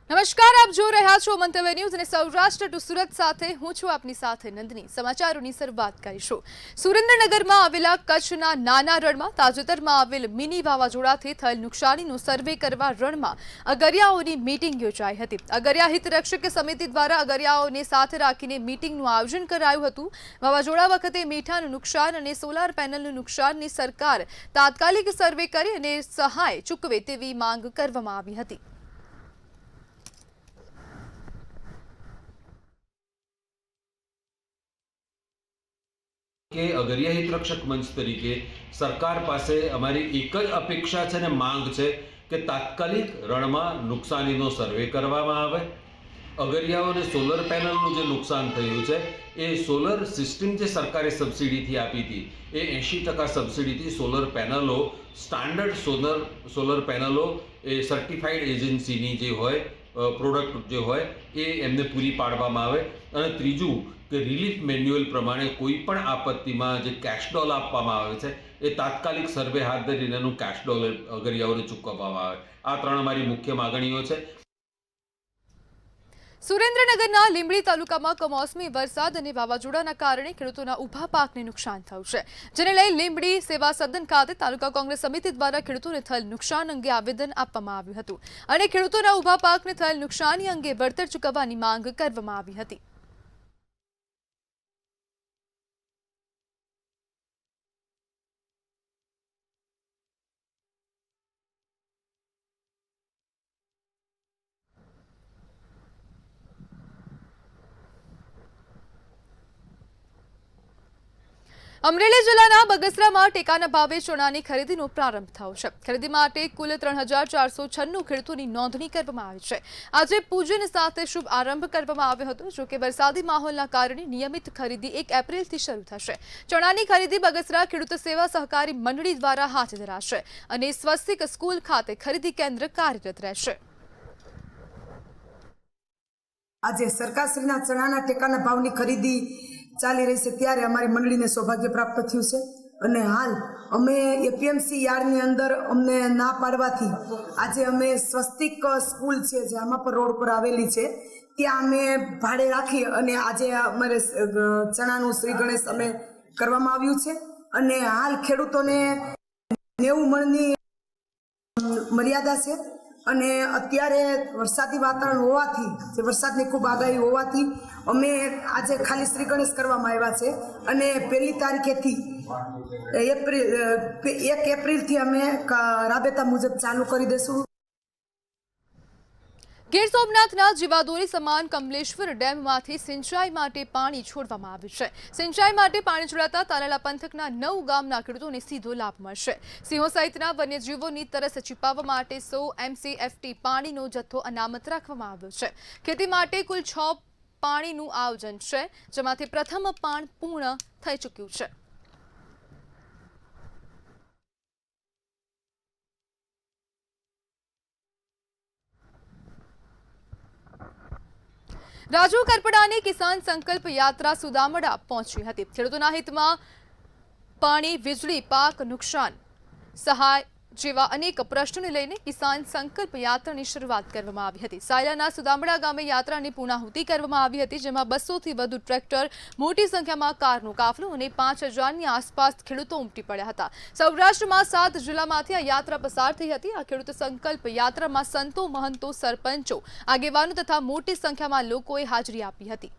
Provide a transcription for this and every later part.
નમસ્કાર, આપ જોઈ રહ્યા છો મંતવ્ય ન્યૂઝ અને સૌરાષ્ટ્ર ટુ સુરત સાથે હું છું આપની સાથે નંદની। સમાચારોની શરૂઆત કરીશું। સુરેન્દ્રનગરમાં આવેલા કચ્છના નાના રણમાં તાજેતરમાં આવેલ મિની વાવાઝોડાથી થયેલ નુકસાનીનો સર્વે કરવા રણમાં અગરિયાઓની મીટિંગ યોજાઈ હતી। અગરિયા હિત રક્ષક સમિતિ દ્વારા અગરિયાઓને સાથે રાખીને મીટિંગનું આયોજન કરાયું હતું। વાવાઝોડા વખતે મીઠાનું નુકસાન અને સોલાર પેનલનું નુકસાનની સરકાર તાત્કાલિક સર્વે કરી અને સહાય ચૂકવે તેવી માંગ કરવામાં આવી હતી। કે અગરિયા હિત રક્ષક મંચ તરીકે સરકાર પાસે અમારી એક જ અપેક્ષા છે ને માંગ છે કે તાત્કાલિક રણમાં નુકસાનીનો સર્વે કરવામાં આવે। અગરિયાઓને સોલર પેનલનું જે નુકસાન થયું છે એ સોલર સિસ્ટમ જે સરકારે સબસિડીથી આપી હતી એ 80% સબસિડીથી સોલર પેનલો સ્ટાન્ડર્ડ સોલર પેનલો એ સર્ટિફાઈડ એજન્સીની જે હોય પ્રોડક્ટ જે હોય એ એમને પૂરી પાડવામાં આવે। અને ત્રીજું કે રિલીફ મેન્યુઅલ પ્રમાણે કોઈ પણ આપત્તિમાં જે કેશડોલ આપવામાં આવે છે એ તાત્કાલિક સર્વે હાથ ધરીને એનું કેશડોલ અગરિયાઓને ચૂકવવામાં આવે। આ ત્રણ અમારી મુખ્ય માગણીઓ છે। સુરેન્દ્રનગરના લીંબડી તાલુકામાં કમોસમી વરસાદ અને વાવાઝોડાના કારણે ખેડૂતોના ઊભા પાકને નુકસાન થયું છે, જેને લઈ લીંબડી સેવા સદન ખાતે તાલુકા કોંગ્રેસ સમિતિ દ્વારા ખેડૂતોને થયેલ નુકસાન અંગે આવેદન આપવામાં આવ્યું હતું અને ખેડૂતોના ઊભા પાકને થયેલ નુકસાની અંગે વળતર ચૂકવવાની માંગ કરવામાં આવી હતી। અમરેલી જિલ્લાના બગસરામાં ટેકાના ભાવે ચણાની ખરીદીનો પ્રારંભ થયો છે। ખરીદી માટે કુલ 3496 ખેડૂતોની નોંધણી કરવામાં આવી છે। આજે પૂજન સાથે શુભ આરંભ કરવામાં આવ્યો હતો। જો કે વરસાદી માહોલના કારણે નિયમિત ખરીદી 1 એપ્રિલથી શરૂ થશે। ચણાની ખરીદી બગસરા ખેડૂત સેવા સહકારી મંડળી દ્વારા હાથ ધરાશે અને સ્વસ્તિક સ્કૂલ ખાતે ખરીદી કેન્દ્ર કાર્યરત રહેશે। આજે સરકારશ્રીના ચણાના ટેકાના ભાવની ખરીદી ચાલી રહી છે, ત્યારે અમારી મંડળીને સૌભાગ્ય પ્રાપ્ત થયું છે અને હાલ અમે એપીએમસી યાર્ડની અંદર અમને ના પાડવાથી આજે અમે સ્વસ્તિક સ્કૂલ છે જે આમાં પર રોડ પર આવેલી છે ત્યાં અમે ભાડે રાખી અને આજે અમારે ચણાનું શ્રી ગણેશ અમે કરવામાં આવ્યું છે અને હાલ ખેડૂતોને 90 મણની મર્યાદા છે અને અત્યારે વરસાદી વાતાવરણ હોવાથી જે વરસાદની ખૂબ આગાહી હોવાથી અમે આજે ખાલી શ્રી ગણેશ કરવામાં આવ્યા છે અને 1 તારીખેથી 1 એપ્રિલથી અમે રાબેતા મુજબ ચાલુ કરી દઈશું। ગીર સોમનાથના જીવાદોરી સમાન કમલેશ્વર ડેમમાંથી સિંચાઈ માટે પાણી છોડવામાં આવ્યું છે। સિંચાઈ માટે પાણી છોડાતા તાલાલા પંથકના 9 ગામના ખેડૂતોને સીધો લાભ મળશે। સિંહો સહિતના વન્યજીવોની તરસ છીપાવવા માટે 100 MCFT પાણીનો જથ્થો અનામત રાખવામાં આવ્યો છે। ખેતી માટે કુલ 6 પાણીનું આયોજન છે, જેમાંથી પ્રથમ પાણ પૂર્ણ થઈ ચૂક્યું છે। રાજુ કરપડાની કિસાન સંકલ્પ યાત્રા સુદામડા પહોંચી હતી। ખેડૂતોના હિતમાં પાણી, વીજળી, પાક નુકસાન સહાય જેવા અનેક પ્રશ્નોને લઈને કિસાન સંકલ્પ યાત્રાની શરૂઆત કરવામાં આવી હતી। સાયલાના સુદામડા ગામે યાત્રાની પૂર્ણાહુતિ કરવામાં આવી હતી, જેમાં 200થી વધુ ટ્રેક્ટર, મોટી સંખ્યામાં કારનો કાફલો અને 5000ની આસપાસ ખેડૂતો ઉમટી પડ્યા હતા। સૌરાષ્ટ્રમાં 7 જિલ્લામાંથી આ યાત્રા પસાર થઈ હતી। આ ખેડૂત સંકલ્પ યાત્રામાં સંતો, મહંતો, સરપંચો, આગેવાનો તથા મોટી સંખ્યામાં લોકોએ હાજરી આપી હતી।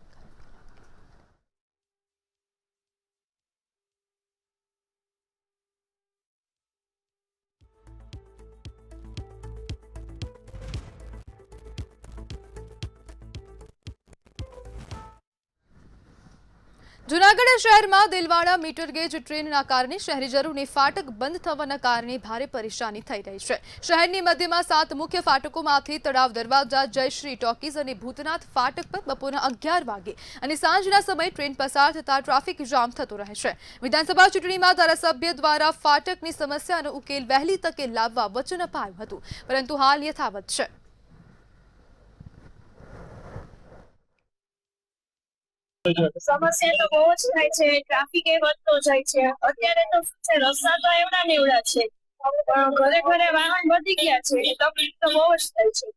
જૂનાગઢ શહેરમાં દિલવાડા મીટર ગેજ ટ્રેનના કારણે શહેરીજનોને ફાટક બંધ થવાના કારણે ભારે પરેશાની થઈ રહી છે। શહેરની મધ્યમાં 7 મુખ્ય ફાટકોમાંથી તળાવ દરવાજા, જયશ્રી ટોકીઝ અને ભૂતનાથ ફાટક પર બપોરના 11 વાગે અને સાંજના સમયે ટ્રેન પસાર થતા ટ્રાફિક જામ થતો રહે છે। વિધાનસભા ચૂંટણીમાં ધારાસભ્ય દ્વારા ફાટકની સમસ્યાનો ઉકેલ વહેલી તકે લાવવા વચન અપાયું હતું, પરંતુ હાલ યથાવત છે। સમસ્યા તો બહુ જ થાય છે, ટ્રાફિક એ વધતો જાય છે। અત્યારે તો શું છે, રસ્તા તો એવડા ને એવડા છે, પણ ઘરે ઘરે વાહન વધી ગયા છે, તકલીફ તો બહુ જ થાય છે।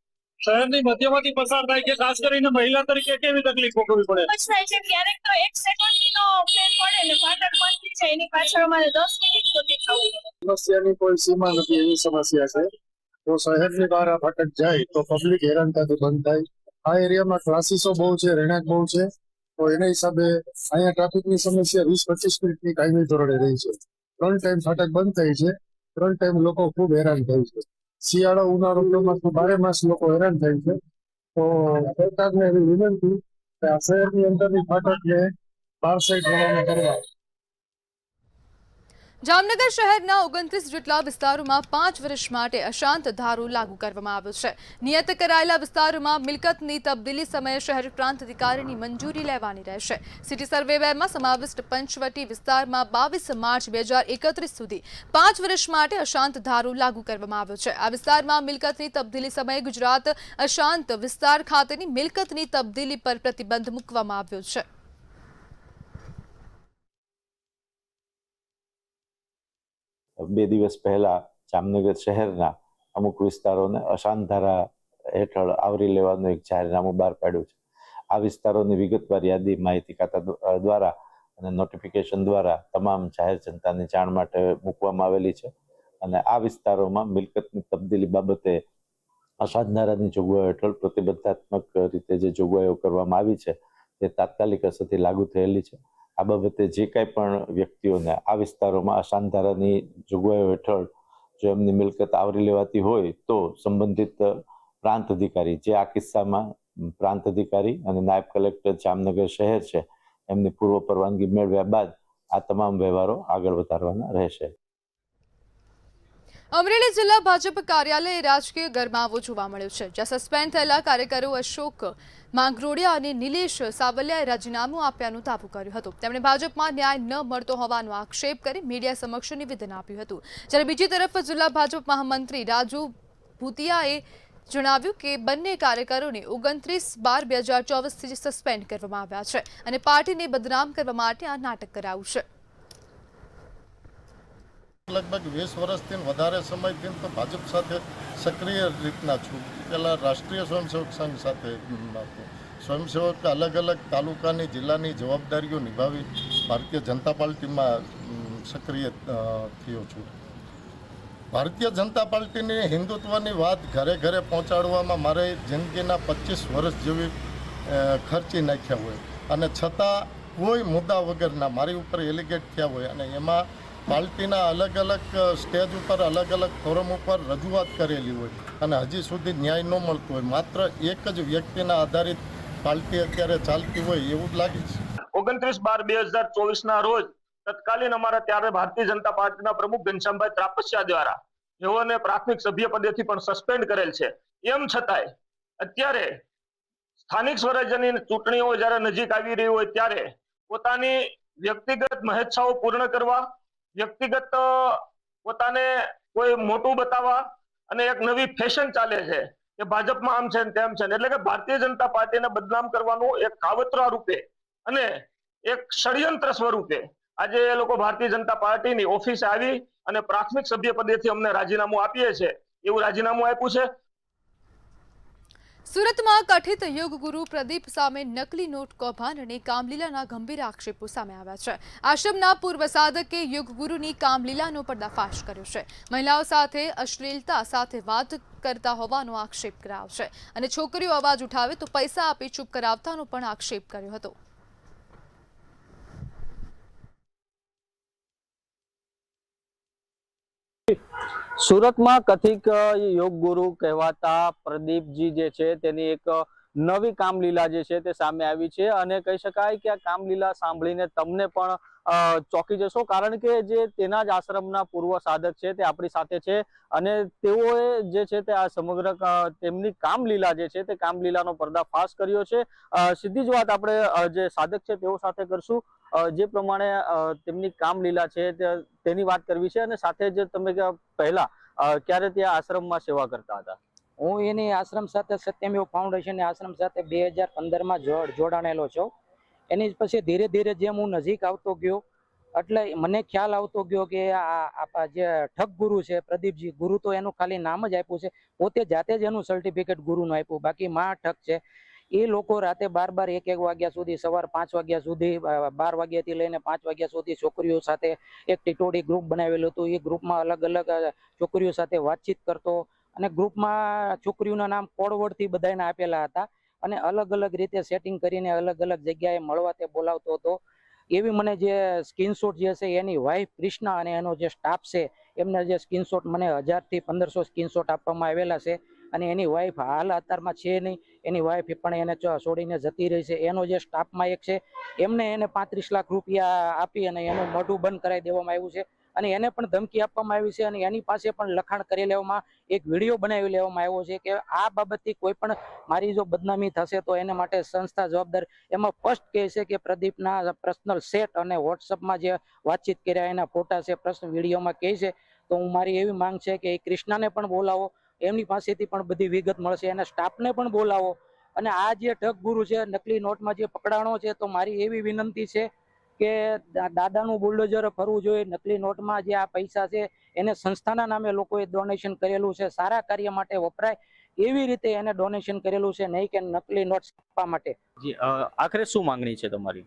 શહેરની મધ્યમાંથી પસાર થાય છે, ખાસ કરીને મહિલા તરીકે કેવી તકલીફ ભોગવવી પડે? જ થાય છે. ક્યારેક તો 1 સેકન્ડનો ફેર પડે ને ફાટક બંધ થઈ જાય, એની પાછળ અમારે 10 મિનિટ સુધી થવું પડે. સમસ્યાની કોઈ સીમા નથી, એવી સમસ્યા છે. તો શહેરની બહાર આ ફાટક જાય તો પબ્લિક હેરાનતાથી બંધ થાય. આ એરિયામાં ક્લાસીસો બહુ છે, રહેણાંક બહુ છે, તો એના હિસાબે અહીંયા ટ્રાફિકની સમસ્યા 20-25 મિનિટની કાયમી ધોરણે રહી છે. 3 ટાઈમ ફાટક બંધ થાય છે, 3 ટાઈમ લોકો ખૂબ હેરાન થાય છે. શિયાળો, ઉનાળો, ચોમાસું 12 માસ લોકો હેરાન થાય છે. તો સરકારને એવી વિનંતી કે આ શહેરની અંદરની ફાટકને 12 સાઈડ રવાના કરવા. જામનગર શહેરના 29 જેટલા વિસ્તારોમાં 5 વર્ષ માટે અશાંત ધારો લાગુ કરવામાં આવ્યો છે. નિયત કરાયેલા વિસ્તારોમાં મિલકતની તબદીલી સમયે શહેર પ્રાંત અધિકારીની મંજૂરી લેવાની રહેશે. સિટી સર્વે 2માં સમાવિષ્ટ પંચવટી વિસ્તારમાં 22 માર્ચ 2031 સુધી 5 વર્ષ માટે અશાંત ધારો લાગુ કરવામાં આવ્યો છે. આ વિસ્તારમાં મિલકતની તબદીલી સમયે ગુજરાત અશાંત વિસ્તાર ખાતેની મિલકતની તબદીલી પર પ્રતિબંધ મૂકવામાં આવ્યો છે. બે દિવસ પહેલા જામનગર શહેરના અમુક વિસ્તારોને અશાંત ધારા હેઠળ આવરી લેવાનું એક જાહેરનામું બહાર પાડ્યું છે. આ વિસ્તારોની વિગતવાર યાદી માહિતી ખાતા દ્વારા અને નોટિફિકેશન દ્વારા તમામ જાહેર જનતાની જાણ માટે મૂકવામાં આવેલી છે. અને આ વિસ્તારોમાં મિલકતની તબદીલી બાબતે અશાંત ધારાની જોગવાઈઓ હેઠળ પ્રતિબંધાત્મક રીતે જે જોગવાઈઓ કરવામાં આવી છે તે તાત્કાલિક અસરથી લાગુ થયેલી છે. આ બાબતે જે કાંઈ પણ વ્યક્તિઓને આ વિસ્તારોમાં અશાંત ધારાની જોગવાઈઓ હેઠળ જો એમની મિલકત આવરી લેવાતી હોય તો સંબંધિત પ્રાંત અધિકારી, જે આ કિસ્સામાં પ્રાંત અધિકારી અને નાયબ કલેક્ટર જામનગર શહેર છે, એમની પૂર્વ પરવાનગી મેળવ્યા બાદ આ તમામ વ્યવહારો આગળ વધારવાના રહેશે. અમરેલી જિલ્લા ભાજપ કાર્યાલયે રાજકીય ગરમાવો જોવા મળ્યો છે, જ્યાં સસ્પેન્ડ થયેલા કાર્યકરો અશોક માંગરોડિયા અને નિલેશ સાવલિયાએ રાજીનામું આપ્યાનું દાવો કર્યું હતું. તેમણે ભાજપમાં ન્યાય ન મળતો હોવાનો આક્ષેપ કરી મીડિયા સમક્ષ નિવેદન આપ્યું હતું. જ્યારે બીજી તરફ જિલ્લા ભાજપ મહામંત્રી રાજુ ભૂતિયાએ જણાવ્યું કે બંને કાર્યકરોને 29/12/2024થી સસ્પેન્ડ કરવામાં આવ્યા છે અને પાર્ટીને બદનામ કરવા માટે આ નાટક કરાયું છે. લગભગ 20 વર્ષથી વધારે સમયથી તો ભાજપ સાથે સક્રિય રીતના છું. પહેલાં રાષ્ટ્રીય સ્વયંસેવક સંઘ સાથે સ્વયંસેવક અલગ અલગ તાલુકાની જિલ્લાની જવાબદારીઓ નિભાવી ભારતીય જનતા પાર્ટીમાં સક્રિય થયો છું. ભારતીય જનતા પાર્ટીની હિન્દુત્વની વાત ઘરે ઘરે પહોંચાડવામાં મારે જિંદગીના 25 વર્ષ જેવી ખર્ચી નાખ્યા હોય અને છતાં કોઈ મુદ્દા વગરના મારી ઉપર એલિગેટ થયા હોય અને એમાં પાર્ટીના અલગ અલગ સ્ટેજ ઉપર અલગ અલગ ફોરમ ઉપર રજૂઆત કરેલી હોય અને હજી સુધી ન્યાય ન મળતો હોય, માત્ર એક જ વ્યક્તિના આધારિત પાર્ટી અત્યારે ચાલતી હોય એવું જ લાગે છે. 29/12/2024 રોજ તત્કાલીન અમારા ત્યારે ભારતીય જનતા પાર્ટીના પ્રમુખ ઘનશ્યામભાઈ ત્રાપસિયા દ્વારા જેઓને પ્રાથમિક સભ્ય પદેથી પણ સસ્પેન્ડ કરેલ છે. એમ છતાંય અત્યારે સ્થાનિક સ્વરાજ્યની ચૂંટણીઓ જ્યારે નજીક આવી રહી હોય ત્યારે પોતાની વ્યક્તિગત મહેચ્છાઓ પૂર્ણ કરવા, વ્યક્તિગત પોતાને કોઈ મોટું બતાવવા અને એક નવી ફેશન ચાલે છે કે ભાજપમાં આમ છે ને તેમ છે, એટલે કે ભારતીય જનતા પાર્ટીને બદનામ કરવાનું એક કાવતરા રૂપે અને એક ષડયંત્ર સ્વરૂપે આજે એ લોકો ભારતીય જનતા પાર્ટીની ઓફિસે આવી અને પ્રાથમિક સભ્ય પદેથી અમને રાજીનામું આપીએ છે એવું રાજીનામું આપ્યું છે. સુરતમાં કથિત યોગ ગુરુ પ્રદીપ સામે નકલી નોટ કૌભાંડ અને કામલીલાના ગંભીર આક્ષેપો સામે આવ્યા છે. આશ્રમના પૂર્વ સાધકે યોગ ગુરુની કામલીલાનો પર્દાફાશ કર્યો છે. મહિલાઓ સાથે અશ્લીલતા સાથે વાત કરતા હોવાનો આક્ષેપ કરાયો છે અને છોકરીઓ અવાજ ઉઠાવે તો પૈસા આપી ચૂપ કરાવતાનો પણ આક્ષેપ કર્યો હતો. સુરતમાં કથિત યોગ ગુરુ કહેવાતા પ્રદીપજી જે છે તેની એક નવી કામલીલા જે છે તે સામે આવી છે અને કહી શકાય કે આ કામલીલા સાંભળીને તમને પણ ચોંકી જશો, કારણ કે જે તેના જ આશ્રમના પૂર્વ સાધક છે તે આપણી સાથે છે અને તેઓએ જે છે તે આ સમગ્ર તેમની કામલીલા જે છે તે કામલીલાનો પર્દાફાશ કર્યો છે. સીધી જ વાત આપણે જે સાધક છે તેઓ સાથે કરશું, જે પ્રમાણે તેમની કામલીલા છે તેની વાત કરવી છે અને સાથે જ તમે પહેલા ક્યારે ત્યાં આશ્રમમાં સેવા કરતા હતા? હું એની આશ્રમ સાથે સત્યમેવ ફાઉન્ડેશનની આશ્રમ સાથે 2015માં જોડાણેલો છું. એની પછી ધીરે ધીરે જેમ હું નજીક આવતો ગયો એટલે મને ખ્યાલ આવતો ગયો કે આ જે ઠગ ગુરુ છે પ્રદીપજી, ગુરુ તો એનું ખાલી નામ જ આપ્યું છે, પોતે જાતે જ એનું સર્ટિફિકેટ ગુરુનું આપ્યું, બાકી મહા ઠગ છે. એ લોકો રાતે 12 1 વાગ્યા સુધી, સવાર 5 વાગ્યા સુધી, 12 વાગ્યાથી લઈને 5 વાગ્યા સુધી છોકરીઓ સાથે એક ટીટોડી ગ્રુપ બનાવેલું હતું. એ ગ્રુપમાં અલગ અલગ છોકરીઓ સાથે વાતચીત કરતો અને ગ્રુપમાં છોકરીઓના નામ કોડવર્ડથી બધાને આપેલા હતા અને અલગ અલગ રીતે સેટિંગ કરીને અલગ અલગ જગ્યાએ મળવા તે બોલાવતો હતો. એવી મને જે સ્ક્રીનશોટ જે છે એની વાઇફ કૃષ્ણા અને એનો જે સ્ટાફ છે એમના જે સ્ક્રીનશોટ મને 1000 થી 1500 સ્ક્રીનશોટ આપવામાં આવેલા છે. અને એની વાઇફ હાલ અત્યારમાં છે નહીં, એની વાઇફ પણ એને છોડીને જતી રહી છે. એનો જે સ્ટાફમાં એક છે એમને એને 35 લાખ રૂપિયા આપી અને એનું મોઢું બંધ કરાવી દેવામાં આવ્યું છે અને એને પણ ધમકી આપવામાં આવી છે અને એની પાસે પણ લખાણ કરી લેવામાં, એક વિડીયો બનાવી લેવામાં આવ્યો છે કે આ બાબતથી કોઈ પણ મારી જો બદનામી થશે તો એને માટે સંસ્થા જવાબદાર. એમાં ફર્સ્ટ કહે છે કે પ્રદીપના પર્સનલ સેટ અને વોટ્સઅપમાં જે વાતચીત કર્યા એના ફોટા છે, પ્રશ્ન વિડીયોમાં કહે છે. તો હું મારી એવી માંગ છે કે એ કૃષ્ણાને પણ બોલાવો, એમની પાસેથી પણ બધી વિગત મળશે, અને સ્ટાફને પણ બોલાવો. અને આ જે ઠગ ગુરુ છે નકલી નોટમાં જે પકડાણો છે, તો મારી એવી વિનંતી છે કે દાદાનું બુલડોઝર ફરવું જોઈએ. નકલી નોટમાં જે આ પૈસા છે એને સંસ્થાના નામે લોકોએ ડોનેશન કરેલું છે, સારા કાર્ય માટે વપરાય એવી રીતે એને ડોનેશન કરેલું છે, નહીં કે નકલી નોટ છાપવા માટે. જી, આખરે શું માંગણી છે તમારી?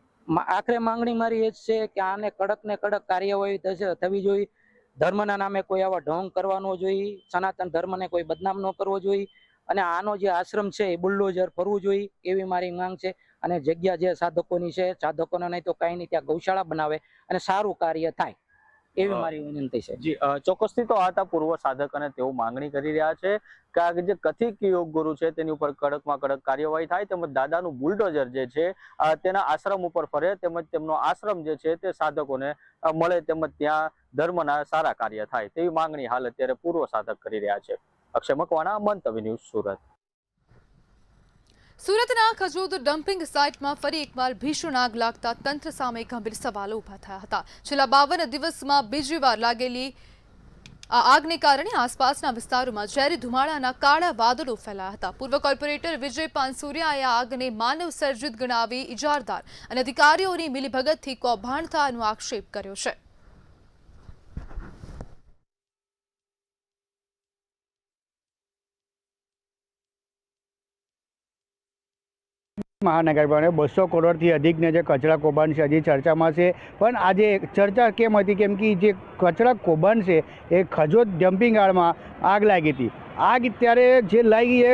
આખરે માંગણી મારી એ જ છે કે આને કડક ને કડક કાર્યવાહી થવી જોઈએ. ધર્મના નામે કોઈ આવા ઢોંગ કરવાનો જોઈએ, સનાતન ધર્મને કોઈ બદનામ ન કરવો જોઈએ અને આનો જે આશ્રમ છે એ બુલડોઝર ફરવું જોઈએ એવી મારી માંગ છે. અને જગ્યા જે સાધકોની છે, સાધકોને નહીં તો કઈ નહીં ત્યાં ગૌશાળા બનાવે અને સારું કાર્ય થાય એવી મારી વિનંતી છે. જી, ચોક્કસથી તો આ હતા પૂર્વ સાધક અને તેઓ માંગણી કરી રહ્યા છે કે આ જે કથિત યોગ ગુરુ છે તેની ઉપર કડકમાં કડક કાર્યવાહી થાય, તેમજ દાદાનું બુલડોઝર જે છે તેના આશ્રમ ઉપર ફરે, તેમજ તેમનો આશ્રમ જે છે તે સાધકોને મળે, તેમજ ત્યાં ધર્મના સારા કાર્ય થાય તેવી માંગણી હાલ અત્યારે પૂર્વ સાધક કરી રહ્યા છે. અક્ષય મકવાણા, મંતવ્ય ન્યૂઝ, સુરત. સુરતના ખજોદ ડમ્પિંગ સાઇટમાં ફરી એકવાર ભીષણ આગ લાગતા તંત્ર સામે ગંભીર સવાલો ઉભા થયા હતા. છેલ્લા 52 દિવસમાં બીજી વાર લાગેલી આ આગને કારણે આસપાસના વિસ્તારોમાં ઝેરી ધુમાડાના કાળા વાદળો ફેલાયા હતા. પૂર્વ કોર્પોરેટર વિજય પાનસુરિયાએ આ આગને માનવ સર્જિત ગણાવી ઇજારદાર અને અધિકારીઓની મિલીભગતથી કૌભાંડ થયાનો આક્ષેપ કર્યો છે. મહાનગરપાલિકા 200 કરોડથી અધિકને જે કચરા કૌભાંડ છે હજી ચર્ચામાં છે. પણ આજે ચર્ચા કેમ હતી? કેમ કે જે કચરા કૌભાંડ છે એ ખજોદ ડમ્પિંગ યાર્ડમાં આગ લાગી હતી. આગ ત્યારે જે લાગી એ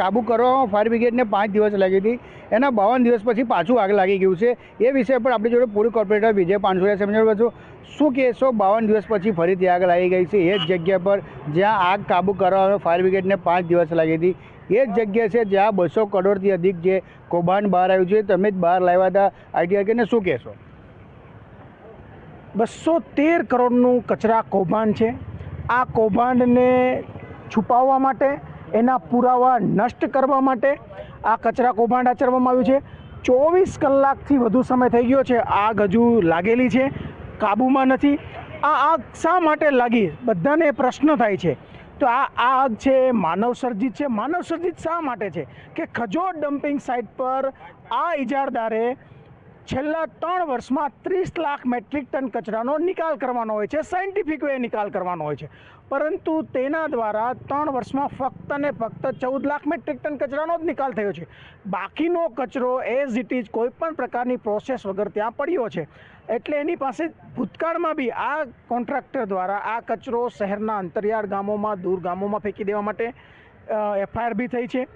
કાબૂ કરવામાં ફાયર બ્રિગેડને 5 દિવસ લાગી હતી. એના 52 દિવસ પછી પાછું આગ લાગી ગયું છે. એ વિષય પર આપણી જોડે પૂર્વ કોર્પોરેટર વિજય પાનસુરિયા સમજાવવા છો. શું કહેશો? 52 દિવસ પછી ફરીથી આગ લાગી ગઈ છે એ જ જગ્યા પર જ્યાં આગ કાબૂ કરવામાં ફાયર બ્રિગેડને 5 દિવસ લાગી હતી. એ જ જગ્યા છે જ્યાં 200 કરોડથી અધિક જે કૌભાંડ બહાર આવ્યું છે. તમે જ બહાર લાવ્યા હતા આઈટીઆરકેને, શું કહેશો? 213 કરોડનું કચરા કૌભાંડ છે. આ કૌભાંડને છુપાવવા માટે, એના પુરાવા નષ્ટ કરવા માટે આ કચરા કૌભાંડ આચરવામાં આવ્યું છે. 24 કલાકથી વધુ સમય થઈ ગયો છે, આગ હજુ લાગેલી છે, કાબૂમાં નથી. આ આગ શા માટે લાગી બધાને પ્રશ્ન થાય છે. તો આ આગ છે માનવ સર્જિત છે. માનવ સર્જિત શા માટે છે કે ખજોદ ડમ્પિંગ સાઇટ પર આ ઇજારદારે છેલ્લા 3 વર્ષમાં 30 લાખ મેટ્રિક ટન કચરાનો નિકાલ કરવાનો હોય છે, સાયન્ટિફિક વે નિકાલ કરવાનો હોય છે. પરંતુ તેના દ્વારા 3 વર્ષમાં ફક્ત ને ફક્ત 14 લાખ મેટ્રિક ટન કચરાનો જ નિકાલ થયો છે. બાકીનો કચરો એઝ ઇટ ઇઝ કોઈ પણ પ્રકારની પ્રોસેસ વગર ત્યાં પડ્યો છે. એટલે એની પાસે ભૂતકાળમાં બી આ કોન્ટ્રાક્ટર દ્વારા આ કચરો શહેરના અંતરિયાળ ગામોમાં, દૂર ગામોમાં ફેંકી દેવા માટે એફઆઈઆર બી થઈ છે.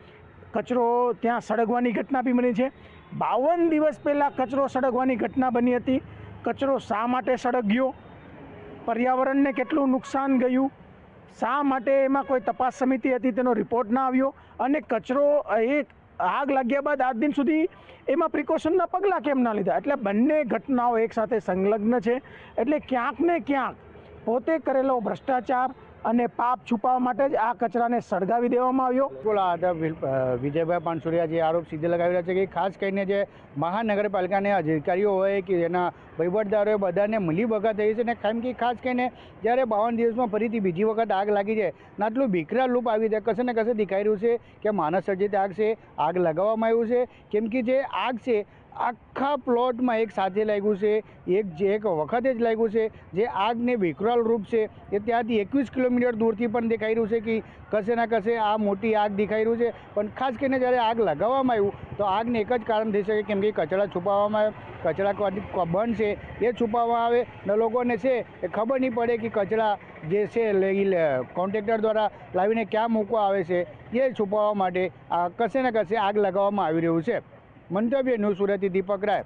કચરો ત્યાં સળગવાની ઘટના બી બની છે. 52 દિવસ પહેલાં કચરો સળગવાની ઘટના બની હતી. કચરો શા માટે સળગ્યો, પર્યાવરણને કેટલું નુકસાન ગયું, શા માટે એમાં કોઈ તપાસ સમિતિ હતી તેનો રિપોર્ટ ના આવ્યો, અને કચરો એ આગ લાગ્યા બાદ આજ દિન સુધી એમાં પ્રિકોશનના પગલાં કેમ ના લીધા? એટલે બંને ઘટનાઓ એકસાથે સંલગ્ન છે. એટલે ક્યાંક ને ક્યાંક પોતે કરેલો ભ્રષ્ટાચાર અને પાપ છુપાવવા માટે જ આ કચરાને સળગાવી દેવામાં આવ્યો. બોલો, આ વિજયભાઈ પાનસુરિયા જે આરોપ સીધે લગાવી રહ્યા છે કે ખાસ કરીને જે મહાનગરપાલિકાના અધિકારીઓ હોય કે એના વહીવટદારોએ બધાને મિલીભગત થઈ છે. ને કેમ કે ખાસ કરીને જ્યારે 52 દિવસમાં ફરીથી બીજી વખત આગ લાગી જાય ને આટલું ભીકરા લૂપ આવી જાય, કશે ને કશે દેખાઈ રહ્યું છે કે માનવ સર્જિત આગ છે, આગ લગાવવામાં આવ્યું છે. કેમ કે જે આગ છે આખા પ્લોટમાં એક સાથે લાગ્યું છે, એક વખતે જ લાગ્યું છે. જે આગને વિકરાળ રૂપ છે એ ત્યાંથી 21 કિલોમીટર દૂરથી પણ દેખાઈ રહ્યું છે કે કશે ના કશે આ મોટી આગ દેખાઈ રહ્યું છે. પણ ખાસ કરીને જ્યારે આગ લગાવવામાં આવ્યું તો આગને એક જ કારણ થઈ શકે કેમ કે કચરા છુપાવવામાં કચરા બંધ છે એ છુપાવવામાં આવે ને લોકોને છે એ ખબર નહીં પડે કે કચરા જે છે કોન્ટ્રાક્ટર દ્વારા લાવીને ક્યાં મૂકવા આવે છે એ છુપાવવા માટે કશે ને કશે આગ લગાવવામાં આવી રહ્યું છે. મંતવ્ય ન્યૂઝ સુરતથી દીપક રાય.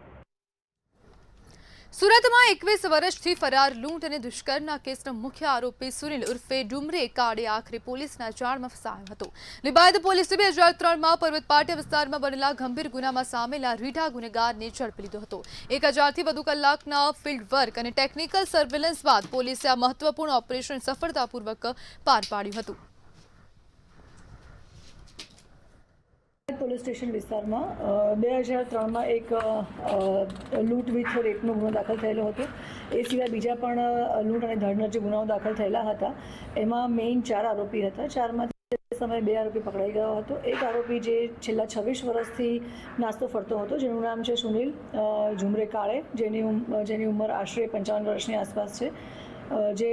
સુરતમાં 21 વર્ષથી ફરાર લૂંટ અને દુષ્કર્મના કેસનો મુખ્ય આરોપી સુનિલ ઉર્ફે ડુમરે કાળે આખરે પોલીસના જાળમાં ફસાયો હતો. લિંબાયત પોલીસે 2003માં પર્વત પાટિયા વિસ્તારમાં બનેલા ગંભીર ગુનામાં સામેલા રીઢા ગુનેગારને ઝડપી લીધો હતો. 1000થી વધુ કલાકના ફિલ્ડ વર્ક અને ટેકનિકલ સર્વેલન્સ બાદ પોલીસે આ મહત્વપૂર્ણ ઓપરેશન સફળતાપૂર્વક પાર પાડ્યું હતું. પોલીસ સ્ટેશન વિસ્તારમાં 2003માં એક લૂંટ વિથ રેપનો ગુનો દાખલ થયેલો હતો. એ સિવાય બીજા પણ લૂંટ અને ધડના જે ગુનાઓ દાખલ થયેલા હતા એમાં મેઇન 4 આરોપી હતા. 4માંથી તે સમયે 2 આરોપી પકડાઈ ગયો હતો. એક આરોપી જે છેલ્લા 26 વર્ષથી નાસ્તો ફરતો હતો જેનું નામ છે સુનિલ ઝુમરે કાળે, જેની ઉંમર આશરે 55 વર્ષની આસપાસ છે, જે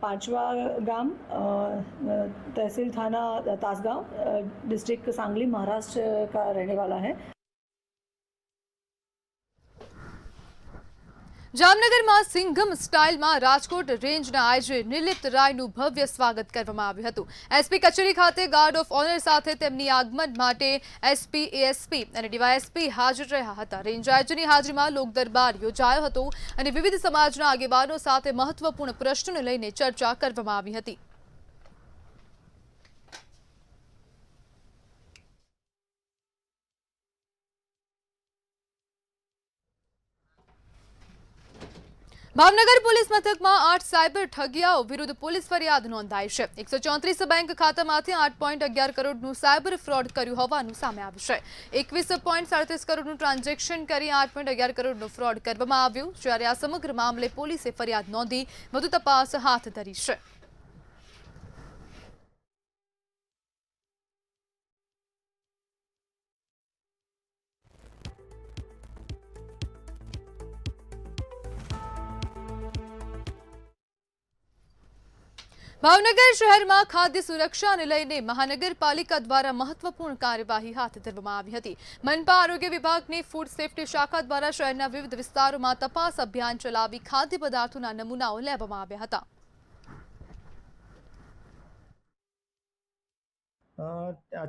પાંચવા ગામ तहसील थाना तासगांव डिस्ट्रिक्ट सांगली महाराष्ट्र का रहने वाला है. જામનગરમાં સિંઘમ સ્ટાઇલમાં રાજકોટ રેન્જના આઈજી નિલિત રાયનું ભવ્ય સ્વાગત કરવામાં આવ્યું હતું. એસપી કચેરી ખાતે ગાર્ડ ઓફ ઓનર સાથે તેમની આગમન માટે એસપી, એએસપી અને ડીવાયએસપી હાજર રહ્યા હતા. રેન્જ આઈજીની હાજરીમાં લોક દરબાર યોજાયો હતો અને વિવિધ સમાજના આગેવાનો સાથે મહત્વપૂર્ણ પ્રશ્નોને લઈને ચર્ચા કરવામાં આવી હતી. ભાવનગર પોલીસ મથકમાં 8 સાયબર ઠગિયાઓ વિરુદ્ધ પોલીસ ફરિયાદ નોંધાઈ છે. 134 બેંક ખાતામાંથી 8.11 કરોડનું સાયબર ફ્રોડ કર્યું હોવાનું સામે આવ્યું છે. 21.37 કરોડનું ટ્રાન્ઝેક્શન કરી 8.11 કરોડનો ફ્રોડ કરવામાં આવ્યું. જ્યારે આ સમગ્ર મામલે પોલીસે ફરિયાદ નોંધી વધુ તપાસ હાથ ધરી છે. ભાવનગર શહેરમાં ખાદ્ય સુરક્ષાને લઈને મહાનગરપાલિકા દ્વારા મહત્વપૂર્ણ કાર્યવાહી હાથ ધરવામાં આવી હતી. મનપા આરોગ્ય વિભાગની ફૂડ સેફ્ટી શાખા દ્વારા શહેરના વિવિધ વિસ્તારોમાં તપાસ અભિયાન ચલાવી ખાદ્ય પદાર્થોના નમૂનાઓ લેવામાં આવ્યા હતા.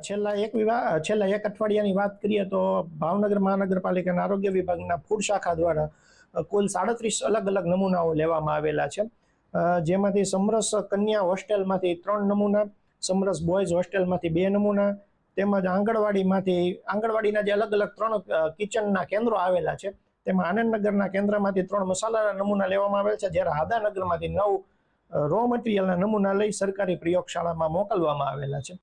છેલ્લા એક અઠવાડિયાની વાત કરીએ તો ભાવનગર મહાનગરપાલિકાના આરોગ્ય વિભાગના ફૂડ શાખા દ્વારા કુલ 37 અલગ અલગ નમૂનાઓ લેવામાં આવેલા છે. જેમાંથી સમરસ કન્યા હોસ્ટેલમાંથી 3 નમૂના, સમરસ બોયઝ હોસ્ટેલમાંથી 2 નમૂના, તેમજ આંગણવાડીના જે અલગ અલગ 3 કિચનના કેન્દ્રો આવેલા છે તેમાં આનંદનગરના કેન્દ્રમાંથી 3 મસાલાના નમૂના લેવામાં આવેલ છે. જ્યારે હાદાનગરમાંથી 9 રો મટીરિયલના નમૂના લઈ સરકારી પ્રયોગશાળામાં મોકલવામાં આવેલા છે.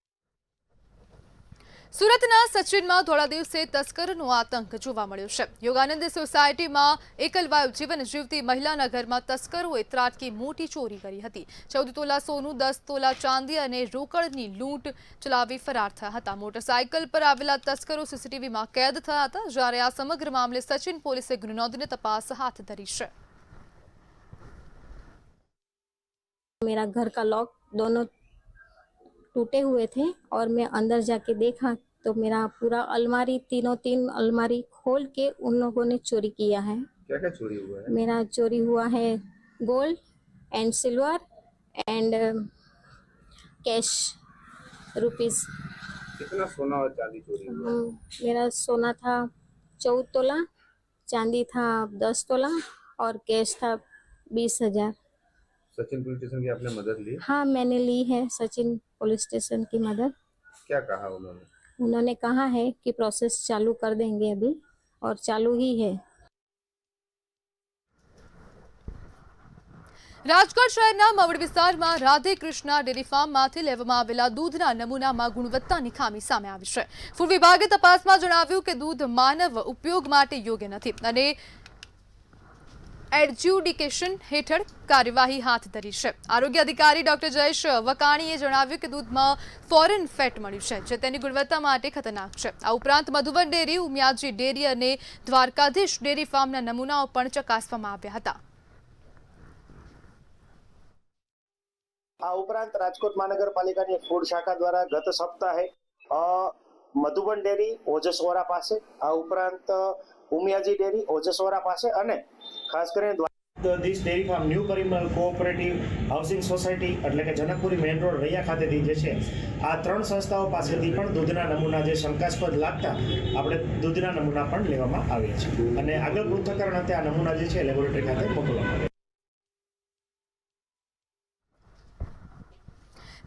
સુરતના સચિનમાં થોડા દિવસે તસ્કરનો આતંક જોવા મળ્યો છે. યોગાનંદ સોસાયટીમાં એકલવાયુ જીવન જીવતી મહિલાના ઘરમાં તસ્કરોએ ત્રાટકી મોટી ચોરી કરી હતી. 14 તોલા સોનું, 10 તોલા ચાંદી અને રોકડની લૂંટ ચલાવી ફરાર થયા હતા. મોટરસાયકલ પર આવેલા તસ્કરો સીસીટીવીમાં કેદ થયા હતા. જ્યારે આ સમગ્ર મામલે સચિન પોલીસે ગુનો નોંધીને તપાસ હાથ ધરી છે. मेरा घर का लॉक दोनों टूटे हुए थे और मैं अंदर जाके देखा तो मेरा पूरा अलमारी तीन अलमारी खोल के उन लोगों ने चोरी किया है. क्या क्या चोरी हुआ है? मेरा चोरी हुआ है gold and silver and cash rupees. कितना सोना और चांदी चोरी हुआ? मेरा सोना था 14 तोला, चांदी था 10 तोला और कैश था 20,000. सचिन पुलिस स्टेशन की आपने मदद ली? हाँ, मैंने ली है सचिन पुलिस स्टेशन की मदद. क्या कहा उन्होंने? उन्होंने कहा है कि प्रोसेस चालू कर देंगे अभी और चालू ही है. રાજકોટ શહેરના મવડ વિસ્તારમાં રાધે કૃષ્ણા ડેરી ફાર્મમાંથી લેવામાં આવેલા દૂધના નમૂનામાં ગુણવત્તાની ખામી સામે આવી છે. ફૂડ વિભાગે તપાસમાં જણાવ્યું કે દૂધ માનવ ઉપયોગ માટે યોગ્ય નથી અને એડજ્યુડિકેશન હેઠળ કાર્યવાહી હાથ ધરી છે. આરોગ્ય અધિકારી ડોક્ટર જયેશ વકાણીએ જણાવ્યું કે દૂધમાં ફોરેન ફેટ મળ્યું છે, જે તેની ગુણવત્તા માટે ખતરનાક છે. આ ઉપરાંત મધુબન ડેરી, ઉમિયાજી ડેરી અને દ્વારકાધીશ ડેરી ફાર્મના નમૂનાઓ પણ ચકાસવામાં આવ્યા હતા. આ ઉપરાંત રાજકોટ મહાનગરપાલિકાની ફૂડ શાખા દ્વારા ગત સપ્તાહે મધુબન ડેરી ઓજસવાડા પાસે, આ ઉપરાંત ઉમિયાજી ડેરી ઓજસવાડા પાસે અને ખાસ કરીને Dwarkadhish dairy farm new Parimal cooperative housing society એટલે કે જનકપુરી મેઇન રોડ રૈયા ખાતેથી જે છે આ 3 સંસ્થાઓ પાસેથી પણ દૂધના નમૂના જે શંકાસ્પદ લાગતા આપણે દૂધના નમૂના પણ લેવામાં આવ્યા છે અને આગળ પૃથ્થકરણ અંતે આ નમૂના જે છે લેબોરેટરી ખાતે મોકલવામાં આવ્યા.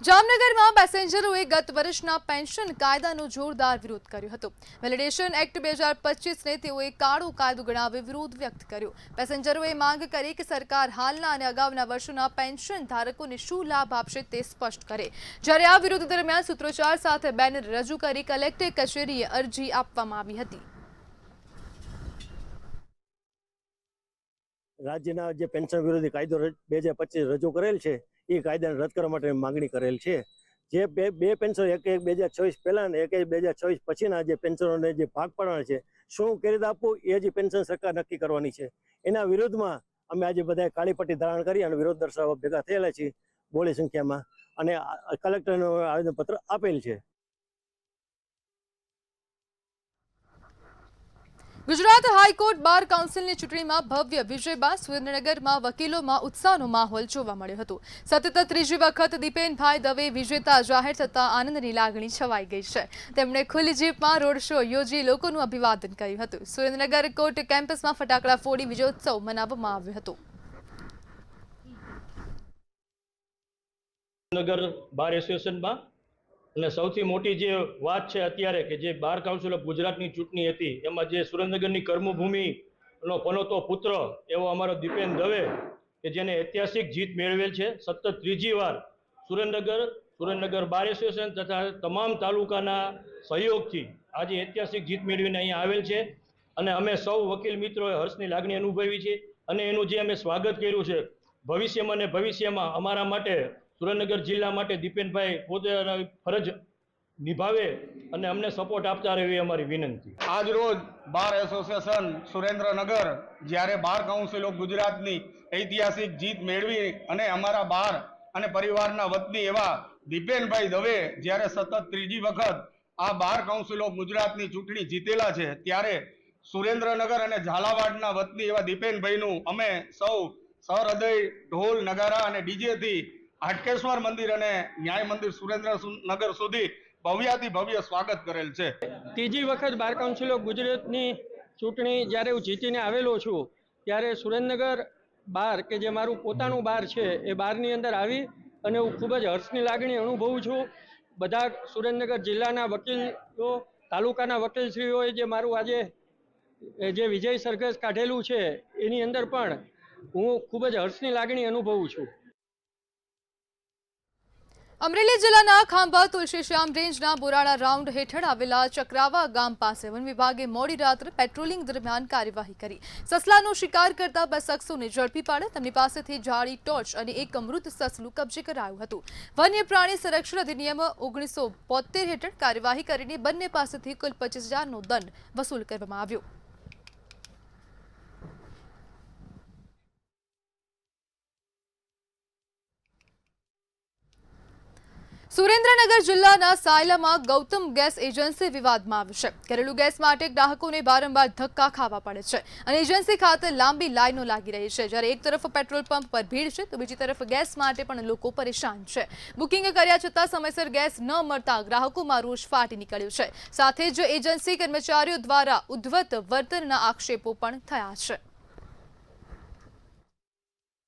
જામનગરમાં પેસેન્જરોએ ગત વર્ષના પેન્શન કાયદાનો જોરદાર વિરોધ કર્યો હતો. વેલિડેશન એક્ટ 2025ને તેઓએ કાળો કાયદો ગણાવી વિરોધ વ્યક્ત કર્યો. પેસેન્જરોએ માંગ કરી કે સરકાર હાલના અને અગાઉના વર્ષોના પેન્શન ધારકોને શું લાભ આપશે તે સ્પષ્ટ કરે. જ્યારે આ વિરોધ દરમિયાન સૂત્રોચ્ચાર સાથે બેનર રજૂ કરી કલેક્ટર કચેરીએ અરજી આપવામાં આવી હતી. રાજ્યના જે પેન્શન વિરોધી કાયદો 2025 રજૂ કરેલ છે એ કાયદાને રદ કરવા માટે માંગણી કરેલ છે. જે બે પેન્શન એક 2026 પહેલા અને એક 2026 પછીના જે પેન્શનોને જે ભાગ પાડવાના છે, શું કેવી રીતે આપવું એ જ પેન્શન સરકાર નક્કી કરવાની છે. એના વિરોધમાં અમે આજે બધા કાળી પટ્ટી ધારણ કરી અને વિરોધ દર્શાવવા ભેગા થયેલા છીએ બહોળી સંખ્યામાં અને કલેક્ટરને આવેદનપત્ર આપેલ છે. ગુજરાત હાઈકોર્ટ બાર કાઉન્સિલની ચૂંટણીમાં ભવ્ય વિજય બાદ સુરેન્દ્રનગરમાં વકીલોમાં ઉત્સાહનો માહોલ જોવા મળ્યો હતો. સતત ત્રીજી વખત દીપેનભાઈ દવે વિજેતા જાહેર થતાં આનંદની લાગણી છવાઈ ગઈ છે. તેમણે ખુલ્લી જીપમાં રોડ શો યોજી લોકોનું અભિવાદન કર્યું હતું. સુરેન્દ્રનગર કોર્ટ કેમ્પસમાં ફટાકડા ફોડી વિજયોત્સવ મનાવવામાં આવ્યો હતો. નગર બાર એસોસિએશનમાં અને સૌથી મોટી જે વાત છે અત્યારે કે જે બાર કાઉન્સિલ ઓફ ગુજરાતની ચૂંટણી હતી એમાં જે સુરેન્દ્રનગરની કર્મભૂમિનો પનોતો પુત્ર એવો અમારો દીપેન દવે કે જેને ઐતિહાસિક જીત મેળવેલ છે. સતત ત્રીજી વાર સુરેન્દ્રનગર બાર એસોસિએશન તથા તમામ તાલુકાના સહયોગથી આજે ઐતિહાસિક જીત મેળવીને અહીંયા આવેલ છે અને અમે સૌ વકીલ મિત્રોએ હર્ષની લાગણી અનુભવી છે અને એનું જે અમે સ્વાગત કર્યું છે. ભવિષ્યમાં અમારા માટે સુરેન્દ્રનગર જિલ્લા માટે દીપેનભાઈ પોતાની ફરજ નિભાવે અને અમને સપોર્ટ આપતા રહે એવી અમારી વિનંતી. આજ રોજ બાર એસોસિએશન સુરેન્દ્રનગર જ્યારે બાર કાઉન્સિલ ઓફ ગુજરાતની ઐતિહાસિક જીત મેળવી અને અમારા બાર અને પરિવારના વતની એવા દીપેનભાઈ દવે જ્યારે સતત ત્રીજી વખત આ બાર કાઉન્સિલ ઓફ ગુજરાતની ચૂંટણી જીતેલા છે, ત્યારે સુરેન્દ્રનગર અને ઝાલાવાડના વતની એવા દીપેનભાઈનું અમે સૌ સહૃદય ઢોલ નગારા અને ડીજેથી હાટકેશ્વર મંદિર અને ન્યાય મંદિર સુરેન્દ્રનગર સુધી ભવ્યાથી ભવ્ય સ્વાગત કરેલ છે. ત્રીજી વખત બાર કાઉન્સિલ ઓફ ગુજરાતની ચૂંટણી જ્યારે હું જીતીને આવેલો છું ત્યારે સુરેન્દ્રનગર બાર કે જે મારું પોતાનું બાર છે એ બારની અંદર આવી અને હું ખૂબ જ હર્ષની લાગણી અનુભવું છું. બધા સુરેન્દ્રનગર જિલ્લાના વકીલો, તાલુકાના વકીલશ્રીઓએ જે મારું આજે જે વિજય સરઘસ કાઢેલું છે એની અંદર પણ હું ખૂબ જ હર્ષની લાગણી અનુભવું છું. અમરેલી જિલ્લાના ખાંભા તુલસીશ્યામ રેન્જના બોરાળા રાઉન્ડ હેઠળ આવેલા ચક્રાવા ગામ પાસે વન વિભાગે મોડી રાત્રે પેટ્રોલિંગ દરમિયાન કાર્યવાહી કરી. સસલાનો શિકાર કરતા 2 શખ્સોને ઝડપી પાડી તેમની પાસેથી જાળી, ટોર્ચ અને એક મૃત સસલું કબજે કરાયું હતું. વન્ય પ્રાણી સંરક્ષણ અધિનિયમ 1972 હેઠળ કાર્યવાહી કરીને બંને પાસેથી કુલ 25,000નો દંડ વસૂલ કરવામાં આવ્યો. સુરેન્દ્રનગર જિલ્લાના સાયલામાં ગૌતમ ગેસ એજન્સી વિવાદમાં આવી છે. ઘરેલું ગેસ માટે ગ્રાહકોને વારંવાર ધક્કા ખાવા પડે છે અને એજન્સી ખાતે લાંબી લાઈનો લાગી રહી છે. જ્યારે એક તરફ પેટ્રોલ પંપ પર ભીડ છે તો બીજી તરફ ગેસ માટે પણ લોકો પરેશાન છે. બુકિંગ કર્યા છતાં સમયસર ગેસ ન મળતા ગ્રાહકોમાં રોષ ફાટી નીકળ્યો છે. સાથે જ એજન્સી કર્મચારીઓ દ્વારા ઉદ્ધત વર્તનના આક્ષેપો પણ થયા છે.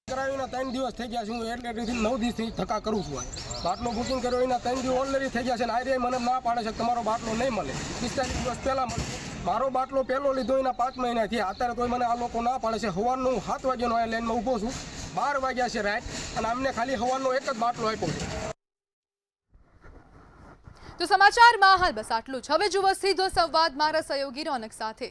કરાવીને 3 દિવસ થઈ ગયા છે. હું એટલે 9 દિવસથી ધક્કા કરું છું. બાટલો બુકિંગ કર્યો એના 3 દિવસ ઓલરેડી થઈ ગયા છે અને આઈરે મને ના પાડે છે તમારો બાટલો નહીં મળે. 45 દિવસ પહેલા મળે. મારો બાટલો પહેલો લીધો એના 5 મહિના થયા. અત્યારે કોઈ મને આ લોકો ના પાડે છે. સવારનું 7 વાગ્યાનો આ લાઈનમાં ઊભો છું. 12 વાગ્યા છે રાત અને અમને ખાલી સવારનો એક જ બાટલો આપ્યો છે. તો સમાચારમાં હાલ બસ આટલું જ. હવે જુઓ સીધો સંવાદ મારા સહયોગી રોનક સાથે.